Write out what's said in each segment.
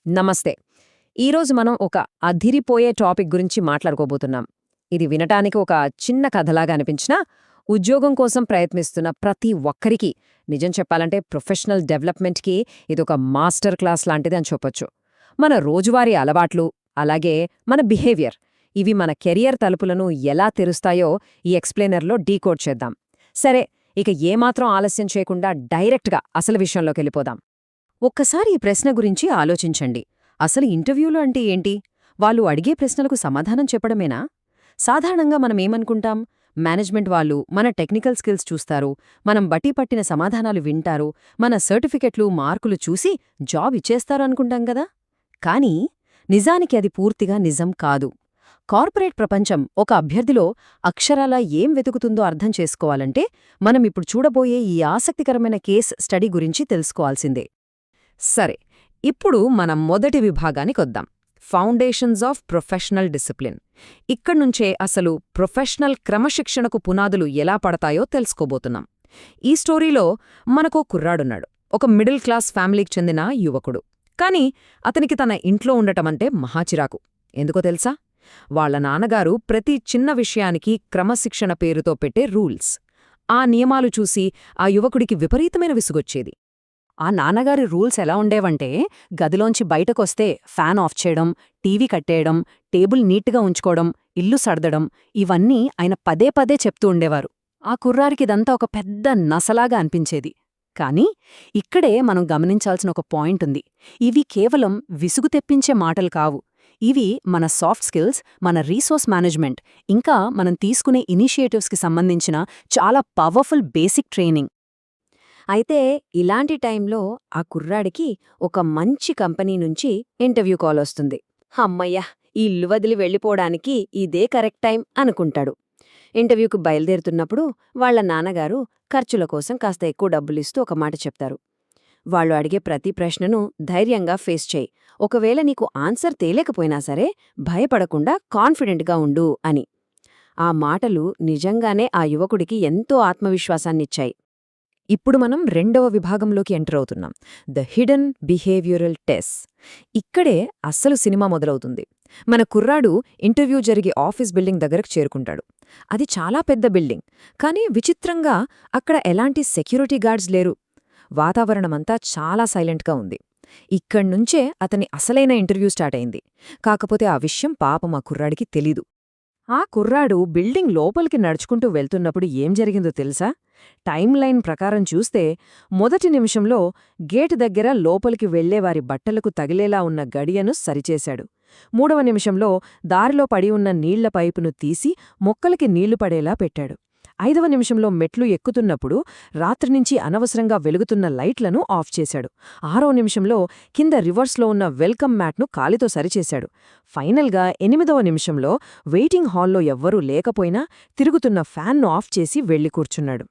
నమస్తే. ఈరోజు మనం ఒక అదిరిపోయే టాపిక్ గురించి మాట్లాడుకోబోతున్నాం. ఇది వినటానికి ఒక చిన్న కథలాగా అనిపించినా, ఉద్యోగం కోసం ప్రయత్నిస్తున్న ప్రతి ఒక్కరికి, నిజం చెప్పాలంటే ప్రొఫెషనల్ డెవలప్మెంట్కి ఇదొక మాస్టర్ క్లాస్ లాంటిది అని చెప్పొచ్చు. మన రోజువారీ అలవాట్లు, అలాగే మన బిహేవియర్, ఇవి మన కెరియర్ తలుపులను ఎలా తెరుస్తాయో ఈ ఎక్స్ప్లెయినర్లో డీకోడ్ చేద్దాం. సరే, ఇక ఏమాత్రం ఆలస్యం చేయకుండా డైరెక్ట్గా అసలు విషయంలోకెళ్ళిపోదాం. ఒక్కసారి ఈ ప్రశ్న గురించి ఆలోచించండి. అసలు ఇంటర్వ్యూలు అంటే ఏంటి? వాళ్ళు అడిగే ప్రశ్నలకు సమాధానం చెప్పడమేనా? సాధారణంగా మనమేమనుకుంటాం, మేనేజ్మెంట్ వాళ్ళు మన టెక్నికల్ స్కిల్స్ చూస్తారు, మనం బట్టి పట్టిన సమాధానాలు వింటారు, మన సర్టిఫికెట్లు, మార్కులు చూసి జాబ్ ఇచ్చేస్తారు అనుకుంటాం గదా? కానీ నిజానికి అది పూర్తిగా నిజం కాదు. కార్పొరేట్ ప్రపంచం ఒక అభ్యర్థిలో అక్షరాలా ఏం వెతుకుతుందో అర్థం చేసుకోవాలంటే మనమిప్పుడు చూడబోయే ఈ ఆసక్తికరమైన కేస్ స్టడీ గురించి తెలుసుకోవాల్సిందే. సరే, ఇప్పుడు మనం మొదటి విభాగానికొద్దాం. Foundations of professional discipline. ఇక్కడ్నుంచే అసలు ప్రొఫెషనల్ క్రమశిక్షణకు పునాదులు ఎలా పడతాయో తెలుసుకోబోతున్నాం. ఈ స్టోరీలో మనకో కుర్రాడున్నాడు, ఒక మిడిల్ క్లాస్ ఫ్యామిలీకి చెందిన యువకుడు. కాని అతనికి తన ఇంట్లో ఉండటమంటే మహాచిరాకు. ఎందుకో తెలుసా? వాళ్ల నాన్నగారు ప్రతి చిన్న విషయానికి క్రమశిక్షణ పేరుతో పెట్టే రూల్స్. ఆ నియమాలు చూసి ఆ యువకుడికి విపరీతమైన విసుగొచ్చేది. ఆ నాన్నగారి రూల్స్ ఎలా ఉండేవంటే, గదిలోంచి బయటకొస్తే ఫ్యాన్ ఆఫ్ చేయడం, టీవీ కట్టేయడం, టేబుల్ నీట్గా ఉంచుకోవడం, ఇల్లు సర్దడం, ఇవన్నీ ఆయన పదే పదే చెప్తూ ఉండేవారు. ఆ కుర్రారికిదంతా ఒక పెద్ద నసలాగా అనిపించేది. కానీ ఇక్కడే మనం గమనించాల్సిన ఒక పాయింటుంది. ఇవి కేవలం విసుగు తెప్పించే మాటలు కావు. ఇవి మన సాఫ్ట్ స్కిల్స్, మన రీసోర్స్ మేనేజ్మెంట్, ఇంకా మనం తీసుకునే ఇనిషియేటివ్స్కి సంబంధించిన చాలా పవర్ఫుల్ బేసిక్ ట్రైనింగ్. అయితే ఇలాంటి టైంలో ఆ కుర్రాడికి ఒక మంచి కంపెనీ నుంచి ఇంటర్వ్యూ కాల్ వస్తుంది. హమ్మయ్య, ఈ ఇల్లు వదిలి వెళ్ళిపోవడానికి ఇదే కరెక్ట్ టైం అనుకుంటాడు. ఇంటర్వ్యూకు బయలుదేరుతున్నప్పుడు వాళ్ల నాన్నగారు ఖర్చుల కోసం కాస్త ఎక్కువ డబ్బులిస్తూ ఒక మాట చెప్తారు. వాళ్ళు అడిగే ప్రతి ప్రశ్నను ధైర్యంగా ఫేస్ చేయి, ఒకవేళ నీకు ఆన్సర్ తేలేకపోయినా సరే భయపడకుండా కాన్ఫిడెంట్గా ఉండు అని. ఆ మాటలు నిజంగానే ఆ యువకుడికి ఎంతో ఆత్మవిశ్వాసాన్నిచ్చాయి. ఇప్పుడు మనం రెండవ విభాగంలోకి ఎంటర్ అవుతున్నాం, ద హిడెన్ బిహేవియరల్ టెస్ట్. ఇక్కడే అస్సలు సినిమా మొదలవుతుంది. మన కుర్రాడు ఇంటర్వ్యూ జరిగే ఆఫీస్ బిల్డింగ్ దగ్గరకు చేరుకుంటాడు. అది చాలా పెద్ద బిల్డింగ్, కానీ విచిత్రంగా అక్కడ ఎలాంటి సెక్యూరిటీ గార్డ్స్ లేరు. వాతావరణమంతా చాలా సైలెంట్గా ఉంది. ఇక్కడ్నుంచే అతని అసలైన ఇంటర్వ్యూ స్టార్ట్ అయింది. కాకపోతే ఆ విషయం పాపం ఆ కుర్రాడికి తెలీదు. ఆ కుర్రాడు బిల్డింగ్ లోపలికి నడుచుకుంటూ వెళ్తున్నప్పుడు ఏం జరిగిందో తెలుసా? టైం లైన్ ప్రకారం చూస్తే మొదటి నిమిషంలో గేటు దగ్గర లోపలికి వెళ్లేవారి బట్టలకు తగిలేలా ఉన్న గడియను సరిచేశాడు. మూడవ నిమిషంలో దారిలో పడి ఉన్న నీళ్ల పైపును తీసి మొక్కలకి నీళ్లు పడేలా పెట్టాడు. ఐదవ నిమిషంలో మెట్లు ఎక్కుతున్నప్పుడు రాత్రినుంచి అనవసరంగా వెలుగుతున్న లైట్లను ఆఫ్ చేశాడు. ఆరవ నిమిషంలో కింద రివర్స్లో ఉన్న వెల్కమ్ మ్యాట్ను కాలితో సరిచేశాడు. ఫైనల్గా 8వ నిమిషంలో వెయిటింగ్ హాల్లో ఎవ్వరూ లేకపోయినా తిరుగుతున్న ఫ్యాన్ను ఆఫ్ చేసి వెళ్లి కూర్చున్నాడు.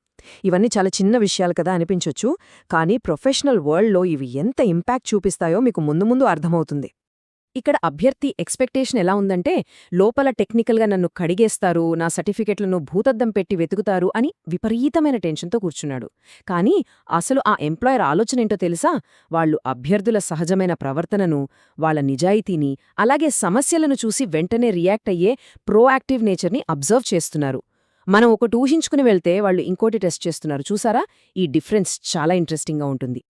ఇవన్నీ చాలా చిన్న విషయాలు కదా అనిపించొచ్చు, కానీ ప్రొఫెషనల్ వరల్డ్లో ఇవి ఎంత ఇంపాక్ట్ చూపిస్తాయో మీకు ముందు ముందు అర్థమవుతుంది. ఇక్కడ అభ్యర్థి ఎక్స్పెక్టేషన్ ఎలా ఉందంటే, లోపల టెక్నికల్గా నన్ను కడిగేస్తారు, నా సర్టిఫికెట్లను భూతద్దం పెట్టి వెతుకుతారు అని విపరీతమైన టెన్షన్తో కూర్చున్నాడు. కానీ అసలు ఆ ఎంప్లాయర్ ఆలోచనేంటో తెలుసా? వాళ్ళు అభ్యర్థుల సహజమైన ప్రవర్తనను, వాళ్ల నిజాయితీని, అలాగే సమస్యలను చూసి వెంటనే రియాక్ట్ అయ్యే ప్రోయాక్టివ్ నేచర్ని అబ్జర్వ్ చేస్తున్నారు. మనం ఒకటి ఊహించుకుని వెళ్తే వాళ్ళు ఇంకోటి టెస్ట్ చేస్తున్నారు. చూసారా? ఈ డిఫరెన్స్ చాలా ఇంట్రెస్టింగ్గా ఉంటుంది.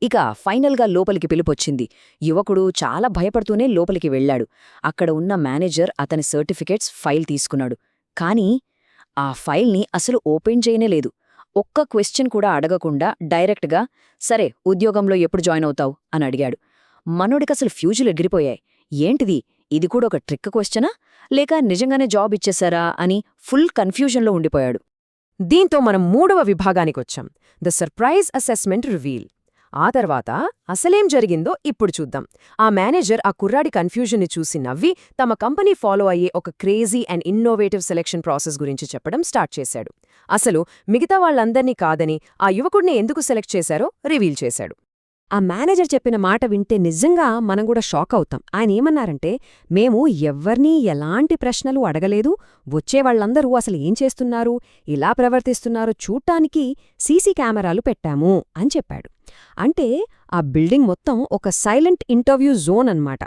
ఇక ఫైనల్గా లోపలికి పిలుపొచ్చింది. యువకుడు చాలా భయపడుతూనే లోపలికి వెళ్లాడు. అక్కడ ఉన్న మేనేజర్ అతని సర్టిఫికెట్స్ ఫైల్ తీసుకున్నాడు. కానీ ఆ ఫైల్ని అసలు ఓపెన్ చేయనేలేదు. ఒక్క క్వశ్చన్ కూడా అడగకుండా డైరెక్ట్గా, సరే ఉద్యోగంలో ఎప్పుడు జాయిన్ అవుతావు అని అడిగాడు. మనోడికసలు ఫ్యూజులు ఎగిరిపోయాయి. ఏంటిది, ఇది కూడా ఒక ట్రిక్ క్వశ్చనా, లేక నిజంగానే జాబ్ ఇచ్చేశారా అని ఫుల్ కన్ఫ్యూజన్లో ఉండిపోయాడు. దీంతో మనం మూడవ విభాగానికొచ్చాం, ద సర్ప్రైజ్ అసెస్మెంట్ రివీల్. ఆ తర్వాత అసలేం జరిగిందో ఇప్పుడు చూద్దాం. ఆ మేనేజర్ ఆ కుర్రాడి కన్ఫ్యూజన్ని చూసి నవ్వి తమ కంపెనీ ఫాలో అయ్యే ఒక crazy and innovative selection process గురించి చెప్పడం స్టార్ట్ చేశాడు. అసలు మిగతా వాళ్లందర్నీ కాదని ఆ యువకుడిని ఎందుకు సెలెక్ట్ చేశారో రివీల్ చేశాడు. ఆ మేనేజర్ చెప్పిన మాట వింటే నిజంగా మనం కూడా షాక్ అవుతాం. ఆయన ఏమన్నారంటే, మేము ఎవ్వర్నీ ఎలాంటి ప్రశ్నలు అడగలేదు, వచ్చేవాళ్లందరూ అసలు ఏం చేస్తున్నారు, ఇలా ప్రవర్తిస్తున్నారో చూడ్డానికి సీసీ కెమెరాలు పెట్టాము అని చెప్పాడు. అంటే ఆ బిల్డింగ్ మొత్తం ఒక సైలెంట్ ఇంటర్వ్యూ జోన్ అన్నమాట.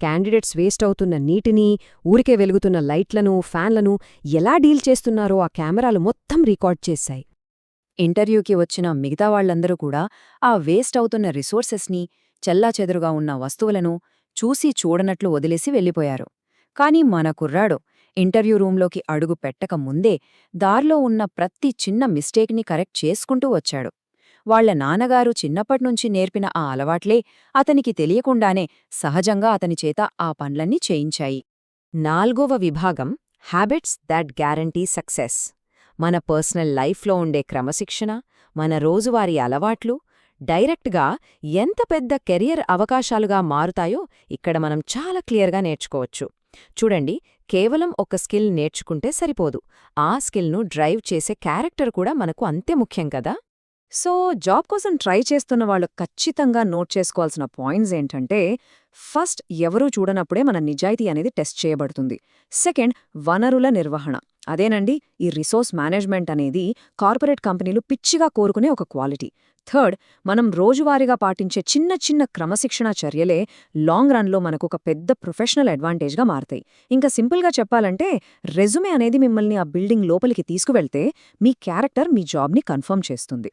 క్యాండిడేట్స్ వేస్ట్ అవుతున్న నీటిని, ఊరికే వెలుగుతున్న లైట్లను, ఫ్యాన్లను ఎలా డీల్ చేస్తున్నారో ఆ కెమెరాలు మొత్తం రికార్డ్ చేశాయి. ఇంటర్వ్యూకి వచ్చిన మిగతా వాళ్లందరూ కూడా ఆ వేస్ట్ అవుతున్న రిసోర్సెస్ని, చెల్లాచెదురుగా ఉన్న వస్తువులను చూసి చూడనట్లు వదిలేసి వెళ్ళిపోయారు. కాని మన కుర్రాడు ఇంటర్వ్యూ రూంలోకి అడుగు పెట్టక ముందే దారిలో ఉన్న ప్రతి చిన్న మిస్టేక్ని కరెక్ట్ చేసుకుంటూ వచ్చాడు. వాళ్ల నాన్నగారు చిన్నప్పట్నుంచి నేర్పిన ఆ అలవాట్లే అతనికి తెలియకుండానే సహజంగా అతని చేత ఆ పన్లన్నీ చేయించాయి. 4వ విభాగం హ్యాబిట్స్ దట్ గ్యారంటీ సక్సెస్. మన పర్సనల్ లైఫ్లో ఉండే క్రమశిక్షణ, మన రోజువారీ అలవాట్లు డైరెక్ట్గా ఎంత పెద్ద కెరియర్ అవకాశాలుగా మారుతాయో ఇక్కడ మనం చాలా క్లియర్గా నేర్చుకోవచ్చు. చూడండి, కేవలం ఒక స్కిల్ నేర్చుకుంటే సరిపోదు, ఆ స్కిల్ను డ్రైవ్ చేసే క్యారెక్టర్ కూడా మనకు అంతే ముఖ్యం కదా. సో జాబ్ కోసం ట్రై చేస్తున్న వాళ్ళు ఖచ్చితంగా నోట్ చేసుకోవాల్సిన పాయింట్స్ ఏంటంటే, ఫస్ట్ ఎవరూ చూడనప్పుడే మన నిజాయితీ అనేది టెస్ట్ చేయబడుతుంది. సెకండ్, వనరుల నిర్వహణ. అదేనండి ఈ రిసోర్స్ మేనేజ్మెంట్ అనేది కార్పొరేట్ కంపెనీలు పిచ్చిగా కోరుకునే ఒక క్వాలిటీ. థర్డ్, మనం రోజువారీగా పాటించే చిన్న చిన్న క్రమశిక్షణ చర్యలే లాంగ్ రన్లో మనకు ఒక పెద్ద ప్రొఫెషనల్ అడ్వాంటేజ్గా మారతాయి. ఇంకా సింపుల్గా చెప్పాలంటే, రెజ్యూమే అనేది మిమ్మల్ని ఆ బిల్డింగ్ లోపలికి తీసుకువెళ్తే మీ క్యారెక్టర్ మీ జాబ్ని కన్ఫర్మ్ చేస్తుంది.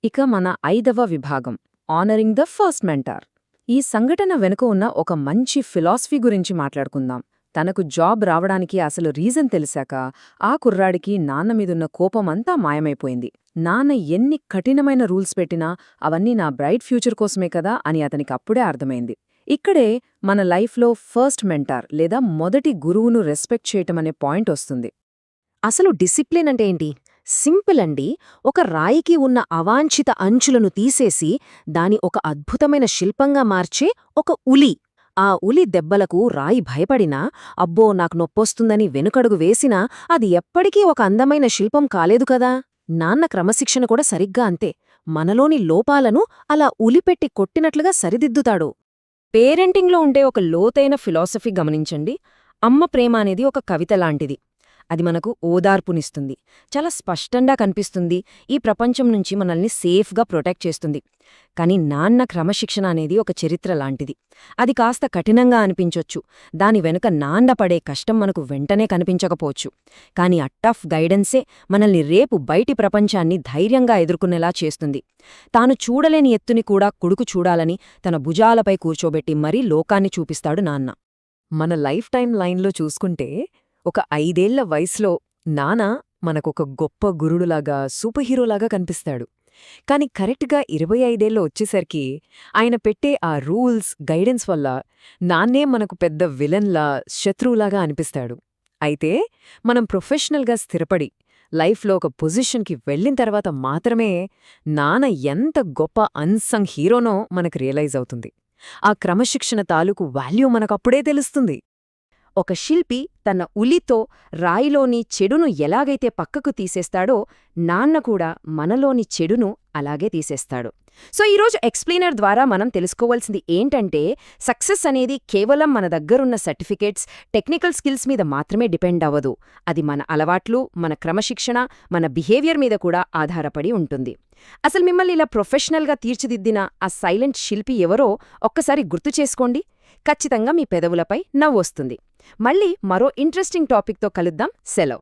ఇక మన 5వ విభాగం ఆనరింగ్ ద ఫస్ట్ మెంటార్. ఈ సంఘటన వెనుక ఉన్న ఒక మంచి ఫిలాసఫీ గురించి మాట్లాడుకుందాం. తనకు జాబ్ రావడానికి అసలు రీజన్ తెలిసాక ఆ కుర్రాడికి నాన్న మీదున్న కోపమంతా మాయమైపోయింది. నాన్న ఎన్ని కఠినమైన రూల్స్ పెట్టినా అవన్నీ నా బ్రైట్ ఫ్యూచర్ కోసమే కదా అని అతనికి అప్పుడే అర్థమైంది. ఇక్కడే మన లైఫ్లో ఫస్ట్ మెంటార్ లేదా మొదటి గురువును రెస్పెక్ట్ చేయటమనే పాయింట్ వస్తుంది. అసలు డిసిప్లిన్ అంటే ఏంటి? సింపుల్ అండి. ఒక రాయికి ఉన్న అవాంఛిత అంచులను తీసేసి దాని ఒక అద్భుతమైన శిల్పంగా మార్చే ఒక ఉలి. ఆ ఉలి దెబ్బలకు రాయి భయపడినా, అబ్బో నాకు నొప్పొస్తుందని వెనుకడుగు వేసినా అది ఎప్పటికీ ఒక అందమైన శిల్పం కాలేదు కదా. నాన్న క్రమశిక్షణ కూడా సరిగ్గా అంతే. మనలోని లోపాలను అలా ఉలిపెట్టి కొట్టినట్లుగా సరిదిద్దుతాడు. పేరెంటింగ్లో ఉండే ఒక లోతైన ఫిలాసఫీ గమనించండి. అమ్మ ప్రేమ అనేది ఒక కవిత లాంటిది. అది మనకు ఓదార్పునిస్తుంది, చాలా స్పష్టంగా కనిపిస్తుంది, ఈ ప్రపంచం నుంచి మనల్ని సేఫ్గా ప్రొటెక్ట్ చేస్తుంది. కాని నాన్న క్రమశిక్షణ అనేది ఒక చరిత్ర లాంటిది. అది కాస్త కఠినంగా అనిపించొచ్చు, దాని వెనుక నాన్న పడే కష్టం మనకు వెంటనే కనిపించకపోవచ్చు. కాని ఆ టఫ్ గైడెన్సే మనల్ని రేపు బయటి ప్రపంచాన్ని ధైర్యంగా ఎదుర్కొనేలా చేస్తుంది. తాను చూడలేని ఎత్తుని కూడా కొడుకు చూడాలని తన భుజాలపై కూర్చోబెట్టి మరీ లోకాన్ని చూపిస్తాడు నాన్న. మన లైఫ్ టైం లైన్లో చూసుకుంటే, ఒక 5 ఏళ్ల వయసులో నాన్న మనకొక గొప్ప గురుడులాగా, సూపర్ హీరోలాగా కనిపిస్తాడు. కాని కరెక్ట్గా 25 ఏళ్లు వచ్చేసరికి ఆయన పెట్టే ఆ రూల్స్, గైడెన్స్ వల్ల నాన్నే మనకు పెద్ద విలన్లా, శత్రువులాగా అనిపిస్తాడు. అయితే మనం ప్రొఫెషనల్గా స్థిరపడి లైఫ్లో ఒక పొజిషన్కి వెళ్ళిన తర్వాత మాత్రమే నాన్న ఎంత గొప్ప అన్సంగ్ హీరోనో మనకు రియలైజ్ అవుతుంది. ఆ క్రమశిక్షణ తాలూకు వాల్యూ మనకప్పుడే తెలుస్తుంది. ఒక శిల్పి తన ఉలితో రాయిలోని చెడును ఎలాగైతే పక్కకు తీసేస్తాడో, నాన్న కూడా మనలోని చెడును అలాగే తీసేస్తాడు. సో ఈరోజు ఎక్స్ప్లెయినర్ ద్వారా మనం తెలుసుకోవాల్సింది ఏంటంటే, సక్సెస్ అనేది కేవలం మన దగ్గరున్న సర్టిఫికేట్స్, టెక్నికల్ స్కిల్స్ మీద మాత్రమే డిపెండ్ అవ్వదు. అది మన అలవాట్లు, మన క్రమశిక్షణ, మన బిహేవియర్ మీద కూడా ఆధారపడి ఉంటుంది. అసలు మిమ్మల్ని ఇలా ప్రొఫెషనల్గా తీర్చిదిద్దిన ఆ సైలెంట్ శిల్పి ఎవరో ఒక్కసారి గుర్తు చేసుకోండి. ఖచ్చితంగా మీ పెదవులపై నవ్వొస్తుంది. మళ్ళీ మరో ఇంట్రెస్టింగ్ టాపిక్తో కలుద్దాం. సెలవు.